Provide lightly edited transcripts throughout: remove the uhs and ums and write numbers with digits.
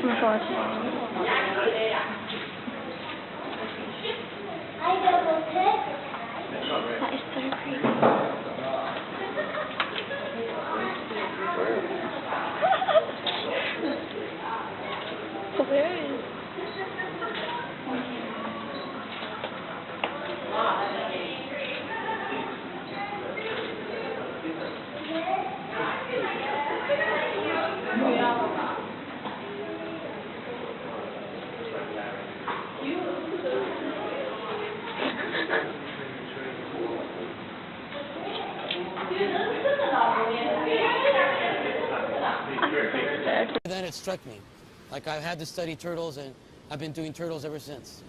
my God. That is so creepy. Hilarious. Then it struck me. Like, I've had to study turtles, and I've been doing turtles ever since.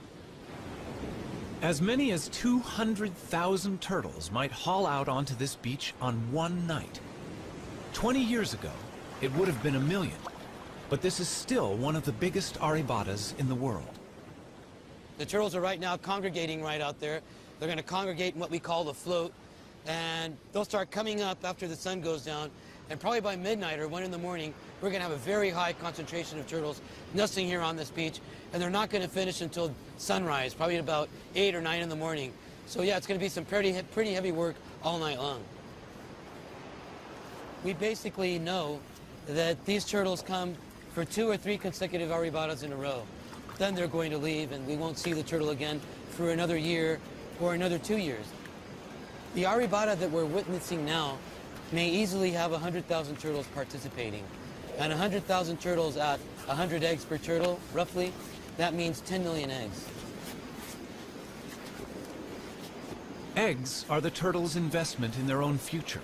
As many as 200,000 turtles might haul out onto this beach on one night. 20 years ago, it would have been 1 million. But this is still one of the biggest aribatas in the world. The turtles are right now congregating right out there. They're going to congregate in what we call the float, and they'll start coming up after the sun goes down, and probably by midnight or 1 in the morning, we're going to have a very high concentration of turtles nesting here on this beach, and they're not going to finish until sunrise, probably about 8 or 9 in the morning. So yeah, it's going to be some pretty heavy work all night long. We basically know that these turtles come for 2 or 3 consecutive aribatas in a row. Then they're going to leave, and we won't see the turtle again for another year or another 2 years. The aribata that we're witnessing now may easily have 100,000 turtles participating. And 100,000 turtles at 100 eggs per turtle, roughly, that means 10 million eggs. Eggs are the turtles' investment in their own future.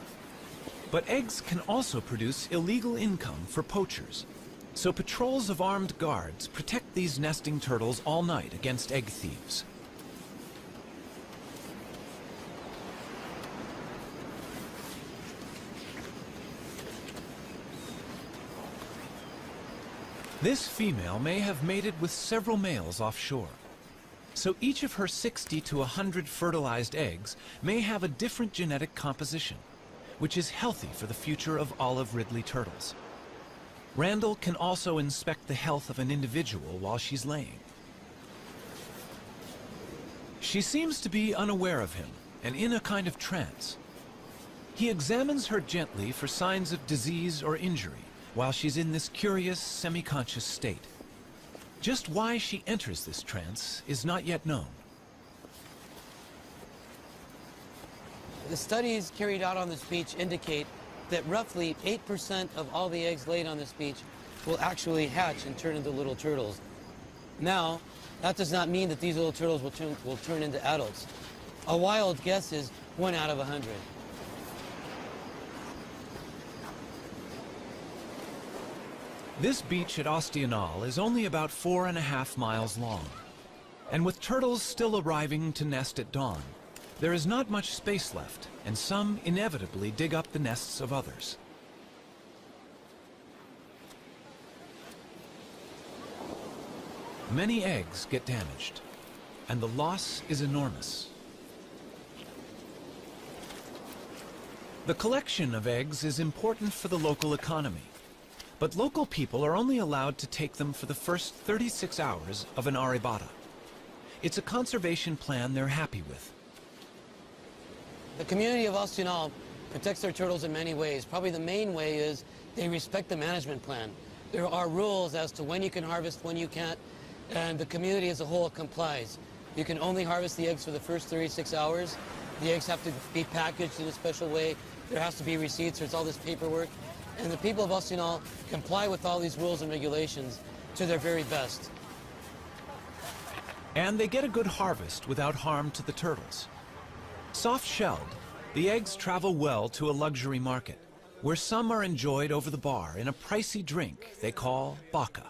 But eggs can also produce illegal income for poachers. So patrols of armed guards protect these nesting turtles all night against egg thieves. This female may have mated with several males offshore. So each of her 60 to 100 fertilized eggs may have a different genetic composition, which is healthy for the future of olive ridley turtles. Randall can also inspect the health of an individual while she's laying. She seems to be unaware of him and in a kind of trance. He examines her gently for signs of disease or injury while she's in this curious, semi-conscious state. Just why she enters this trance is not yet known. The studies carried out on this beach indicate that roughly 8% of all the eggs laid on this beach will actually hatch and turn into little turtles. Now, that does not mean that these little turtles will turn into adults. A wild guess is 1 out of 100. This beach at Ostional is only about 4.5 miles long. And with turtles still arriving to nest at dawn, there is not much space left, and some inevitably dig up the nests of others. Many eggs get damaged, and the loss is enormous. The collection of eggs is important for the local economy, but local people are only allowed to take them for the first 36 hours of an aribata. It's a conservation plan they're happy with. The community of Ostional protects their turtles in many ways. Probably the main way is they respect the management plan. There are rules as to when you can harvest, when you can't, and the community as a whole complies. You can only harvest the eggs for the first 36 hours. The eggs have to be packaged in a special way. There has to be receipts. There's all this paperwork. And the people of Ostional comply with all these rules and regulations to their very best. And they get a good harvest without harm to the turtles. Soft-shelled, the eggs travel well to a luxury market, where some are enjoyed over the bar in a pricey drink they call baka.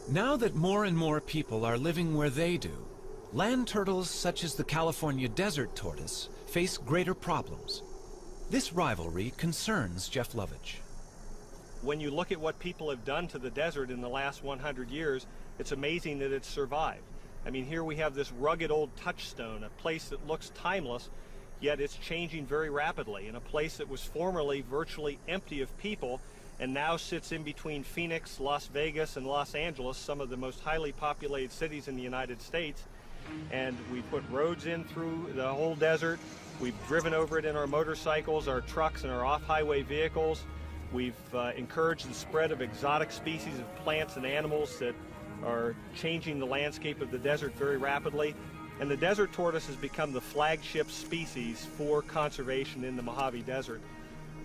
Now that more and more people are living where they do, land turtles such as the California desert tortoise face greater problems. This rivalry concerns Jeff Lovich. When you look at what people have done to the desert in the last 100 years, it's amazing that it's survived. I mean, here we have this rugged old touchstone, a place that looks timeless, yet it's changing very rapidly, in a place that was formerly virtually empty of people and now sits in between Phoenix, Las Vegas, and Los Angeles, some of the most highly populated cities in the United States. And we put roads in through the whole desert. We've driven over it in our motorcycles, our trucks, and our off-highway vehicles. We've encouraged the spread of exotic species of plants and animals that are changing the landscape of the desert very rapidly. And the desert tortoise has become the flagship species for conservation in the Mojave Desert.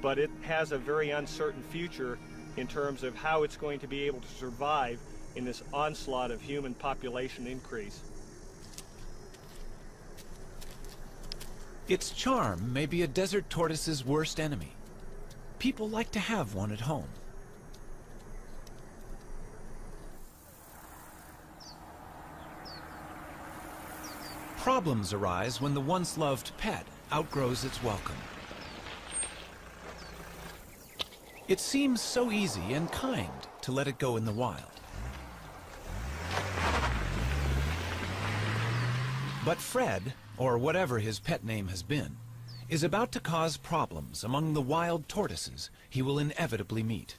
But it has a very uncertain future in terms of how it's going to be able to survive in this onslaught of human population increase. Its charm may be a desert tortoise's worst enemy. People like to have one at home. Problems arise when the once loved pet outgrows its welcome. It seems so easy and kind to let it go in the wild. But Fred, or whatever his pet name has been, is about to cause problems among the wild tortoises he will inevitably meet.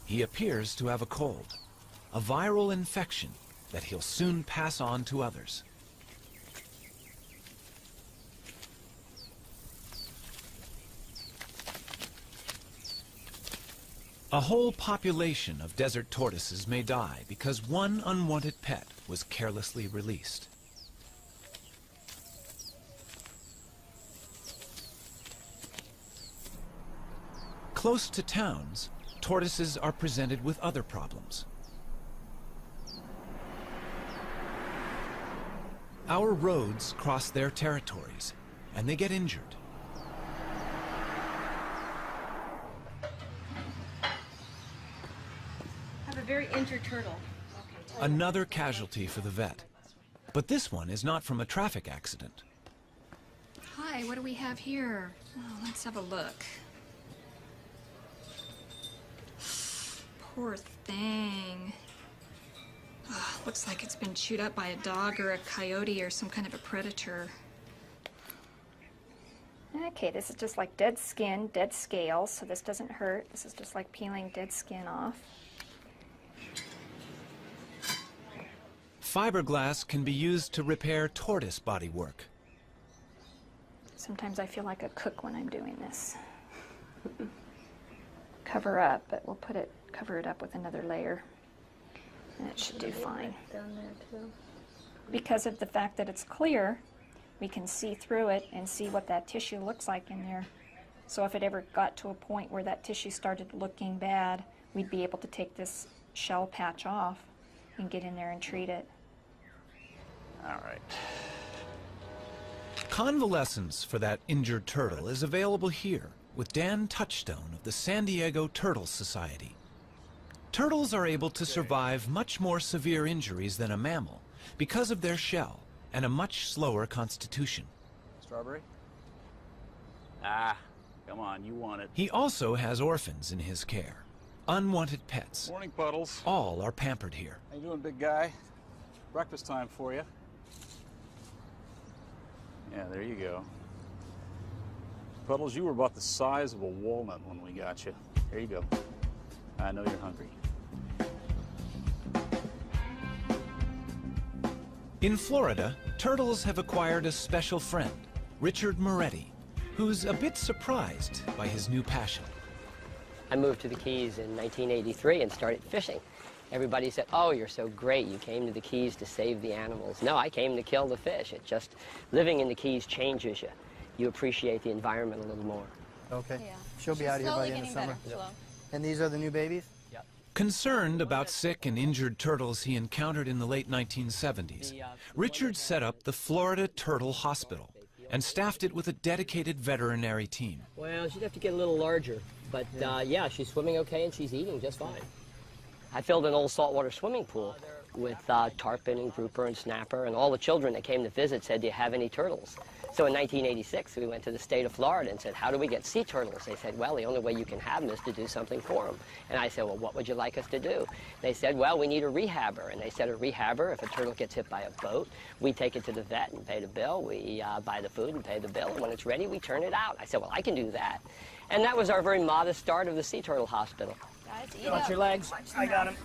He appears to have a cold, a viral infection that he'll soon pass on to others. A whole population of desert tortoises may die because one unwanted pet was carelessly released. Close to towns, tortoises are presented with other problems. Our roads cross their territories, and they get injured. A very injured turtle. Another casualty for the vet. But this one is not from a traffic accident. Hi, what do we have here? Oh, let's have a look. Poor thing. Oh, looks like it's been chewed up by a dog or a coyote or some kind of a predator. Okay, this is just like dead skin, dead scales, so this doesn't hurt. This is just like peeling dead skin off. Fiberglass can be used to repair tortoise bodywork. Sometimes I feel like a cook when I'm doing this. Cover up, but we'll cover it up with another layer, and it should do fine. Down there too. Because of the fact that it's clear, we can see through it and see what that tissue looks like in there. So if it ever got to a point where that tissue started looking bad, we'd be able to take this shell patch off and get in there and treat it. All right. Convalescence for that injured turtle is available here with Dan Touchstone of the San Diego Turtle Society. Turtles are able to survive much more severe injuries than a mammal because of their shell and a much slower constitution. Strawberry? Ah, come on, you want it. He also has orphans in his care, unwanted pets. Morning, Puddles. All are pampered here. How you doing, big guy? Breakfast time for you. Yeah, there you go. Puddles, you were about the size of a walnut when we got you. There you go. I know you're hungry. In Florida, turtles have acquired a special friend, Richard Moretti, who's a bit surprised by his new passion. I moved to the Keys in 1983 and started fishing. Everybody said, oh, you're so great, you came to the Keys to save the animals. No, I came to kill the fish. It just, living in the Keys changes you. You appreciate the environment a little more. Okay. Yeah. She'll be out here by the end of summer. And these are the new babies? Yep. Concerned about sick and injured turtles he encountered in the late 1970s, Richard set up the Florida Turtle Hospital and staffed it with a dedicated veterinary team. Well, she'd have to get a little larger, but yeah, she's swimming okay and she's eating just fine. I filled an old saltwater swimming pool with tarpon and grouper and snapper, and all the children that came to visit said, do you have any turtles? So in 1986, we went to the state of Florida and said, how do we get sea turtles? They said, well, the only way you can have them is to do something for them. And I said, well, what would you like us to do? They said, well, we need a rehabber. And they said, a rehabber, if a turtle gets hit by a boat, we take it to the vet and pay the bill. We buy the food and pay the bill. And when it's ready, we turn it out. I said, well, I can do that. And that was our very modest start of the Sea Turtle Hospital. Guys, eat Watch up. your legs. I got him.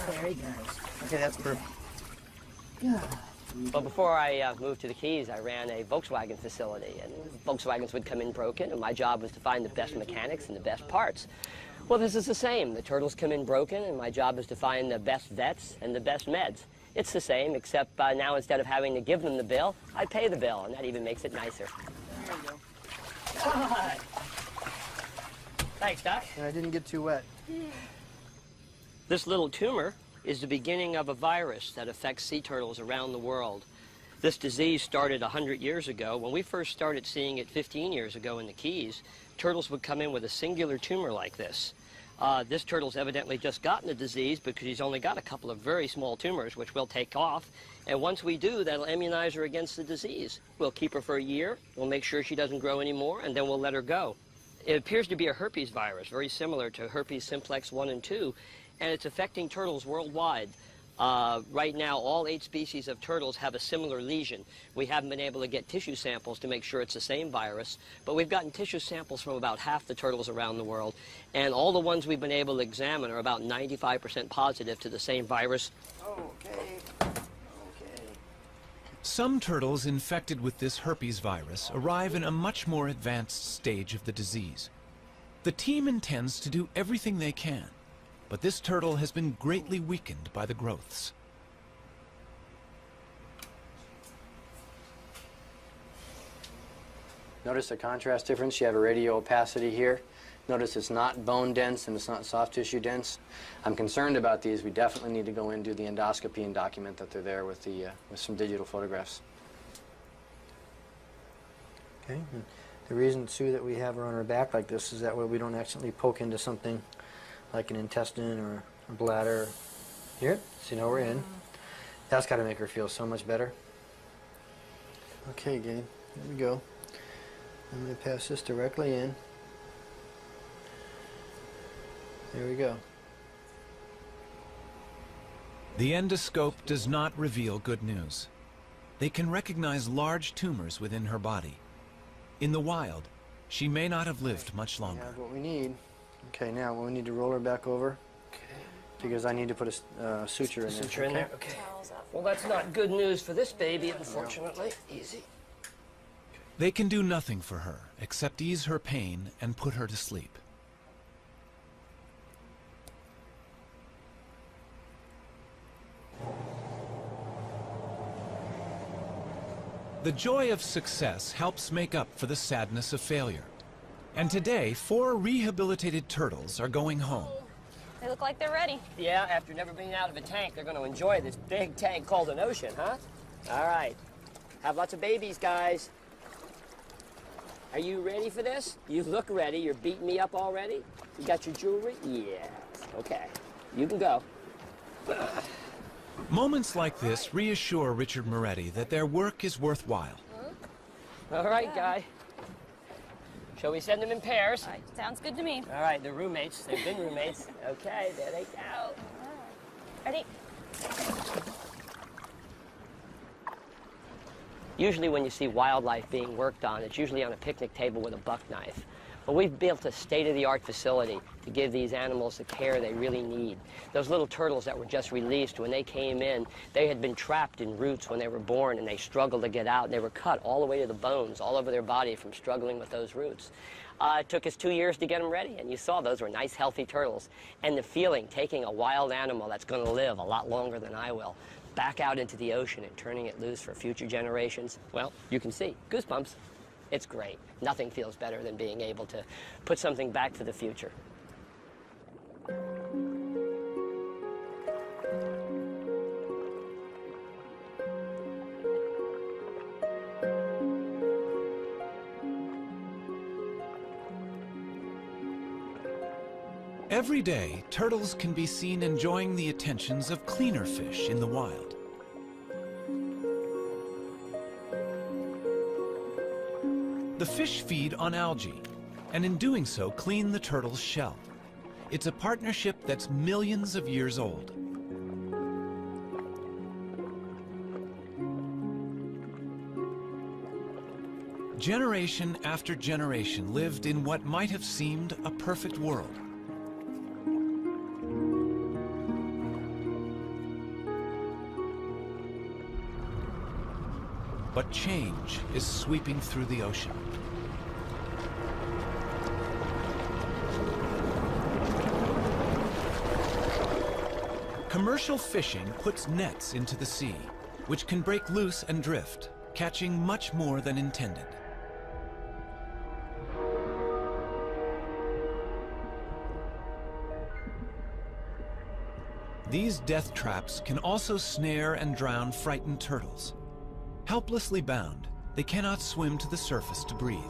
There he goes. Okay, that's perfect. Yeah. Well, before I moved to the Keys, I ran a Volkswagen facility, and Volkswagens would come in broken, and my job was to find the best mechanics and the best parts. Well, this is the same. The turtles come in broken, and my job is to find the best vets and the best meds. It's the same, except now instead of having to give them the bill, I pay the bill, and that even makes it nicer. There you go. Thanks, Doc. And I didn't get too wet. This little tumor is the beginning of a virus that affects sea turtles around the world. This disease started 100 years ago. When we first started seeing it 15 years ago in the Keys, turtles would come in with a singular tumor like this. This turtle's evidently just gotten the disease because he's only got a couple of very small tumors, which we'll take off. And once we do, that'll immunize her against the disease. We'll keep her for a year, we'll make sure she doesn't grow anymore, and then we'll let her go. It appears to be a herpes virus, very similar to herpes simplex 1 and 2, and it's affecting turtles worldwide. Right now, all 8 species of turtles have a similar lesion. We haven't been able to get tissue samples to make sure it's the same virus, but we've gotten tissue samples from about half the turtles around the world, and all the ones we've been able to examine are about 95% positive to the same virus. Okay. Some turtles infected with this herpes virus arrive in a much more advanced stage of the disease. The team intends to do everything they can, but this turtle has been greatly weakened by the growths. Notice the contrast difference. You have a radial opacity here. Notice it's not bone dense and it's not soft tissue dense. I'm concerned about these. We definitely need to go in and do the endoscopy and document that they're there with some digital photographs. Okay. And the reason, Sue, that we have her on her back like this is that way we don't accidentally poke into something like an intestine or a bladder. Here, so you know we're in. That's got to make her feel so much better. Okay, Gabe, here we go. I'm going to pass this directly in. There we go. The endoscope does not reveal good news. They can recognize large tumors within her body. In the wild, she may not have lived much longer. We have what we need. Okay, now we need to roll her back over. Okay. Because I need to put a suture in there. Suture in there? Okay. Well, that's not good news for this baby, unfortunately. Easy. They can do nothing for her except ease her pain and put her to sleep. The joy of success helps make up for the sadness of failure. And today, 4 rehabilitated turtles are going home. They look like they're ready. Yeah, after never being out of a tank, they're going to enjoy this big tank called an ocean, huh? All right. Have lots of babies, guys. Are you ready for this? You look ready. You're beating me up already? You got your jewelry? Yes. Okay. You can go. Moments like this reassure Richard Moretti that their work is worthwhile. All right, guy. Shall we send them in pairs? All right, sounds good to me. All right, they're roommates. They've been roommates. Okay, there they go. Ready? Usually when you see wildlife being worked on, it's usually on a picnic table with a buck knife. But we've built a state-of-the-art facility to give these animals the care they really need. Those little turtles that were just released, when they came in, they had been trapped in roots when they were born, and they struggled to get out. And they were cut all the way to the bones, all over their body from struggling with those roots. It took us 2 years to get them ready, and you saw those were nice, healthy turtles. And the feeling, taking a wild animal that's going to live a lot longer than I will, back out into the ocean and turning it loose for future generations, well, you can see, goosebumps. It's great. Nothing feels better than being able to put something back for the future. Every day, turtles can be seen enjoying the attentions of cleaner fish in the wild. The fish feed on algae, and in doing so, clean the turtle's shell. It's a partnership that's millions of years old. Generation after generation lived in what might have seemed a perfect world. But change is sweeping through the ocean. Commercial fishing puts nets into the sea, which can break loose and drift, catching much more than intended. These death traps can also snare and drown frightened turtles. Helplessly bound, they cannot swim to the surface to breathe.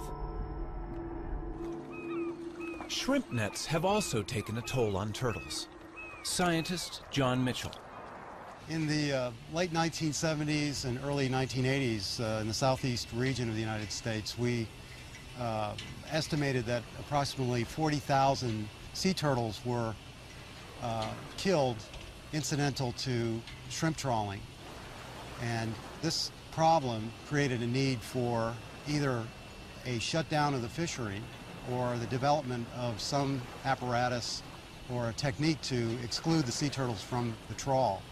Shrimp nets have also taken a toll on turtles. Scientist John Mitchell. In the late 1970s and early 1980s in the southeast region of the United States, we estimated that approximately 40,000 sea turtles were killed incidental to shrimp trawling. And this problem created a need for either a shutdown of the fishery or the development of some apparatus or a technique to exclude the sea turtles from the trawl.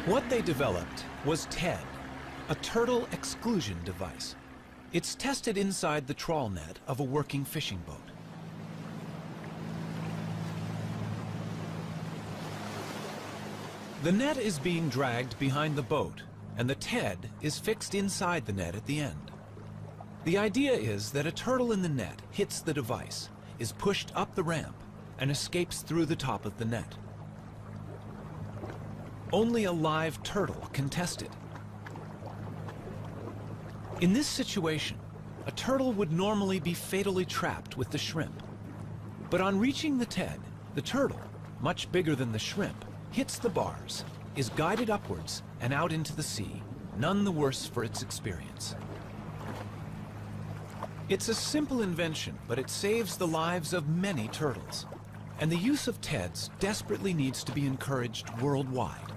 What they developed was TED, a turtle exclusion device. It's tested inside the trawl net of a working fishing boat. The net is being dragged behind the boat, and the TED is fixed inside the net at the end. The idea is that a turtle in the net hits the device, is pushed up the ramp, and escapes through the top of the net. Only a live turtle can test it. In this situation, a turtle would normally be fatally trapped with the shrimp. But on reaching the TED, the turtle, much bigger than the shrimp, hits the bars, is guided upwards and out into the sea, none the worse for its experience. It's a simple invention, but it saves the lives of many turtles. And the use of TEDs desperately needs to be encouraged worldwide.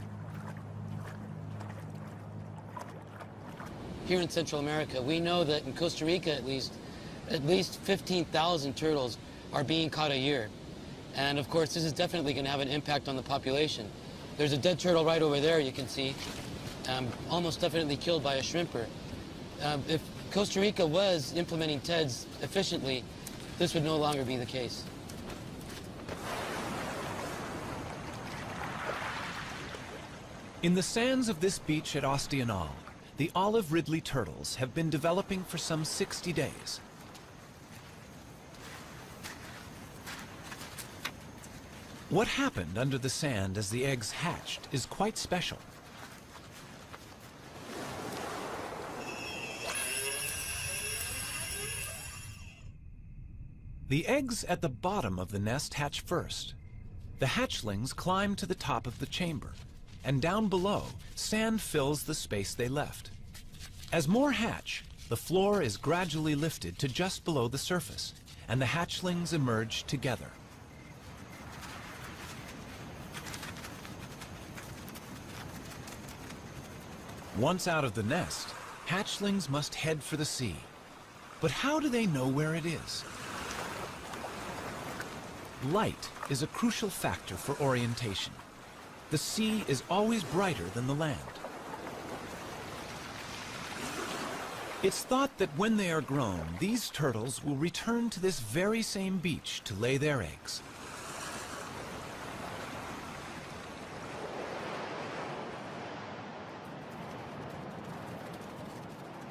Here in Central America, we know that in Costa Rica at least 15,000 turtles are being caught a year. And of course, this is definitely going to have an impact on the population. There's a dead turtle right over there, you can see, almost definitely killed by a shrimper. If Costa Rica was implementing TEDs efficiently, this would no longer be the case. In the sands of this beach at Ostional, the olive ridley turtles have been developing for some 60 days. What happened under the sand as the eggs hatched is quite special. The eggs at the bottom of the nest hatch first. The hatchlings climb to the top of the chamber, and down below, sand fills the space they left. As more hatch, the floor is gradually lifted to just below the surface, and the hatchlings emerge together. Once out of the nest, hatchlings must head for the sea. But how do they know where it is? Light is a crucial factor for orientation. The sea is always brighter than the land. It's thought that when they are grown, these turtles will return to this very same beach to lay their eggs.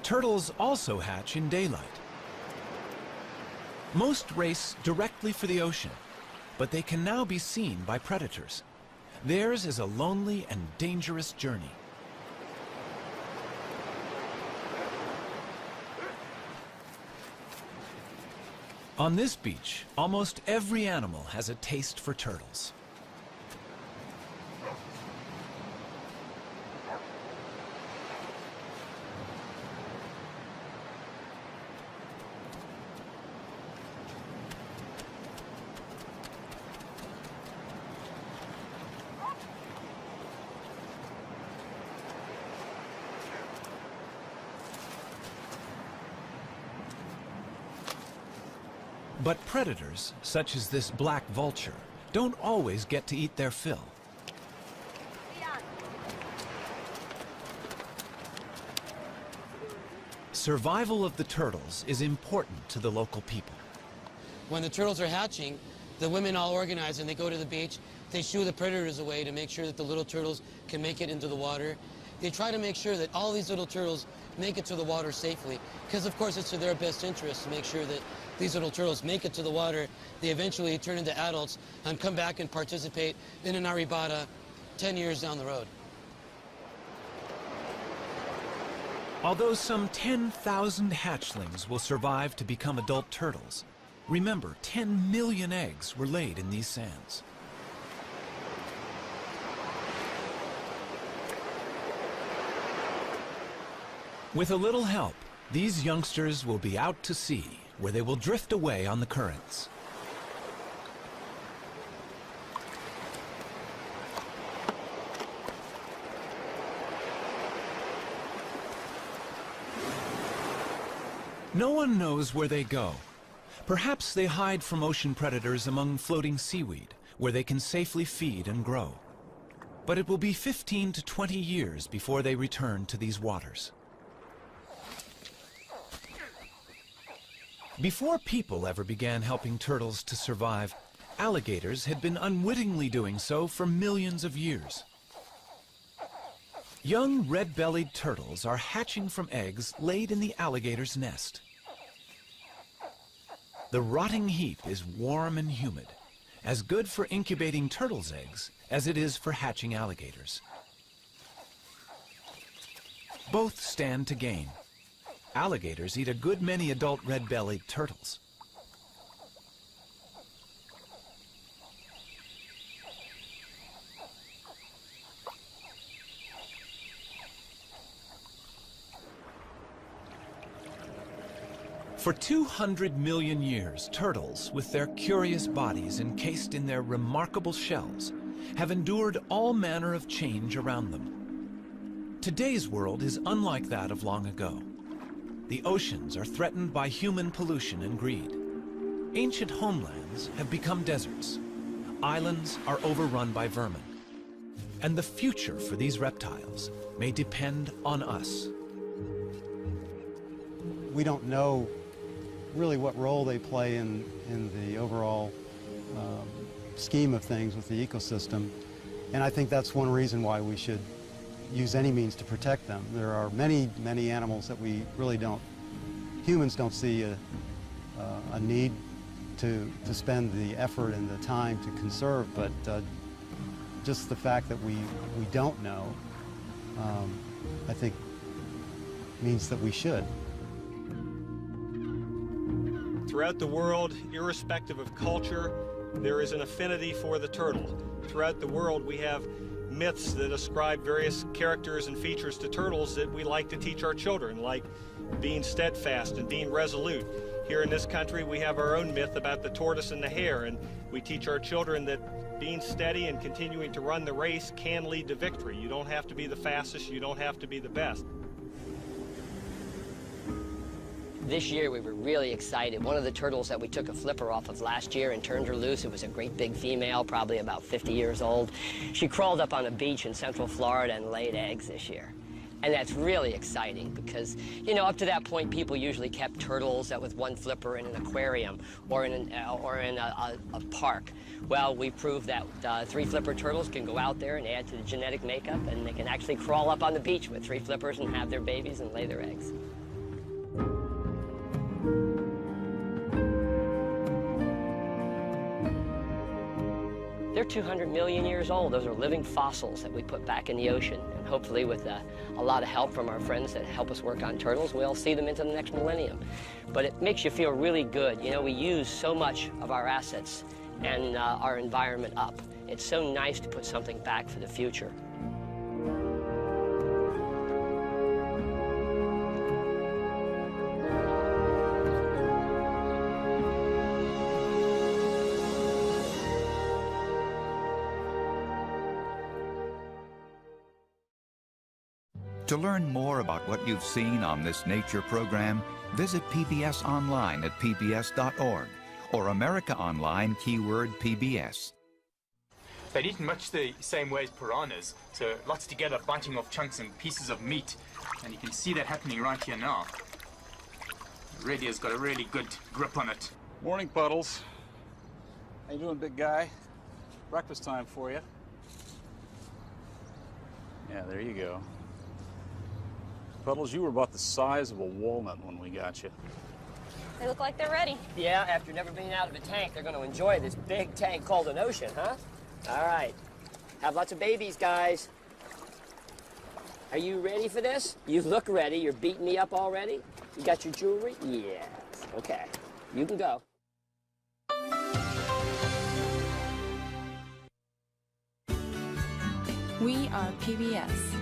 Turtles also hatch in daylight. Most race directly for the ocean, but they can now be seen by predators. Theirs is a lonely and dangerous journey. On this beach, almost every animal has a taste for turtles. But predators, such as this black vulture, don't always get to eat their fill. Survival of the turtles is important to the local people. When the turtles are hatching, the women all organize and they go to the beach. They shoo the predators away to make sure that the little turtles can make it into the water. They try to make sure that all these little turtles make it to the water safely, because of course it's to their best interest to make sure that these little turtles make it to the water. They eventually turn into adults and come back and participate in an arribada 10 years down the road. Although some 10,000 hatchlings will survive to become adult turtles, remember 10 million eggs were laid in these sands. With a little help, these youngsters will be out to sea, where they will drift away on the currents. No one knows where they go. Perhaps they hide from ocean predators among floating seaweed, where they can safely feed and grow. But it will be 15 to 20 years before they return to these waters. Before people ever began helping turtles to survive, alligators had been unwittingly doing so for millions of years. Young red-bellied turtles are hatching from eggs laid in the alligator's nest. The rotting heap is warm and humid, as good for incubating turtles' eggs as it is for hatching alligators. Both stand to gain. Alligators eat a good many adult red-bellied turtles. For 200 million years, turtles, with their curious bodies encased in their remarkable shells, have endured all manner of change around them. Today's world is unlike that of long ago. The oceans are threatened by human pollution and greed. Ancient homelands have become deserts. Islands are overrun by vermin. And the future for these reptiles may depend on us. We don't know really what role they play in the overall scheme of things with the ecosystem. And I think that's one reason why we should use any means to protect them. There are many, many animals that we really don't, humans don't see a need to spend the effort and the time to conserve, but just the fact that we don't know, I think means that we should. Throughout the world, irrespective of culture, there is an affinity for the turtle. Throughout the world, we have myths that ascribe various characters and features to turtles that we like to teach our children, like being steadfast and being resolute. Here in this country, we have our own myth about the tortoise and the hare, and we teach our children that being steady and continuing to run the race can lead to victory. You don't have to be the fastest, you don't have to be the best. This year we were really excited. One of the turtles that we took a flipper off of last year and turned her loose, it was a great big female, probably about 50 years old. She crawled up on a beach in Central Florida and laid eggs this year. And that's really exciting because, you know, up to that point, people usually kept turtles with one flipper in an aquarium or in a park. Well, we proved that 3 flipper turtles can go out there and add to the genetic makeup, and they can actually crawl up on the beach with 3 flippers and have their babies and lay their eggs. They're 200 million years old. Those are living fossils that we put back in the ocean. And hopefully with a lot of help from our friends that help us work on turtles, we'll see them into the next millennium. But it makes you feel really good. You know, we use so much of our assets and our environment up. It's so nice to put something back for the future. To learn more about what you've seen on this nature program, visit PBS online at pbs.org or America Online keyword PBS. They'd eat much the same way as piranhas, so lots together, biting off chunks and pieces of meat. And you can see that happening right here now. The radio's got a really good grip on it. Morning, Puddles. How you doing, big guy? Breakfast time for you. Yeah, there you go. Puddles, you were about the size of a walnut when we got you. They look like they're ready. Yeah, after never being out of a tank, they're going to enjoy this big tank called an ocean, huh? All right. Have lots of babies, guys. Are you ready for this? You look ready. You're beating me up already? You got your jewelry? Yes. Okay. You can go. We are PBS.